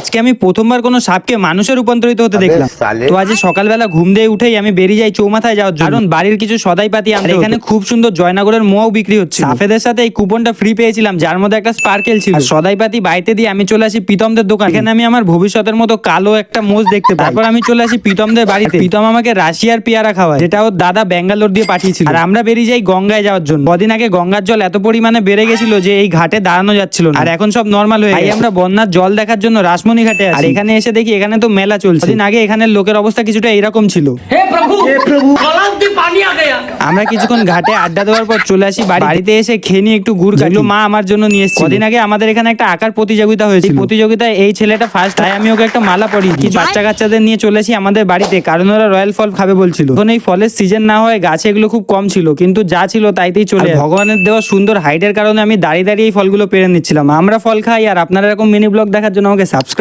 আজকে আমি প্রথমবার কোনো সাপকে মানুষে রূপান্তরিত হতে দেখলাম। তো আজ সকালবেলা ঘুম দিয়ে উঠেই আমি বেরিয়ে যাই চৌমাথায় যাওয়ার জন্য, কারণ বাড়ির কিছু সদাইপাতি আনতে হতো। এখানে খুব সুন্দর জয়নগরের মোয়াও বিক্রি হচ্ছে। সাফেদের সাথে এই কুপনটা ফ্রি পেয়েছিলাম, যার মধ্যে একটা স্পার্কেল ছিল। সদাইপাতি বাইতে দিয়ে আমি চলে আসি প্রীতমদের দোকান। এখানে আমি আমার ভবিষ্যতের মতো কালো একটা মোজ দেখতে পাই। তারপর আমি চলে আসি প্রীতমদের বাড়িতে। প্রীতম আমাকে রাশিয়ার পেয়ারা খাওয়ায়, যেটা ওর দাদা ব্যাঙ্গালোর দিয়ে পাঠিয়েছিল। আর আমরা বেরিয়ে যাই গঙ্গায় যাওয়ার জন্য। কদিন আগে গঙ্গার জল এত পরিমাণে বেড়ে গেছিল যে এই ঘাটে দাঁড়ানো যাচ্ছিল না, আর এখন সব নর্মাল হয়ে গেছে। আমরা বন্যার জল দেখার জন্য রাসমণি ঘাটে আসি। আর এখানে এসে দেখি এখানে তো মেলা চলছে। কদিন আগে এখানের লোকের অবস্থা কিছুটা এইরকম ছিল। আমরা কিছুক্ষণ ঘাটে আড্ডা দেওয়ার পর চলে আসি বাড়িতে। এসে খেয়ে নিয়ে একটু গুড় কাটলো মা আমার জন্য নিয়ে এসেছে। কদিন আগে আমাদের এখানে একটা আঁকার প্রতিযোগিতা হয়েছিল। প্রতিযোগিতায় এই ছেলেটা ফার্স্ট, তাই আমি ওকে একটা মালা পরিয়ে দিই। বাচ্চা কাচ্চাদের নিয়ে চলে আসি আমাদের বাড়িতে, কারণ ওরা রয়্যাল ফল খাবে বলছিল। এখন এই ফলের সিজন না হয় গাছে এগুলো খুব কম ছিল, কিন্তু যা ছিল তাইতেই চলে। ভগবানের দেওয়া সুন্দর হাইটের কারণে আমি দাঁড়িয়ে দাঁড়িয়ে এই ফলগুলো পেরে নিচ্ছিলাম। আমরা ফল খাই, আর আপনারা এরকম মিনি ব্লগ দেখার জন্য আমাকে সাবস্ক্রাইব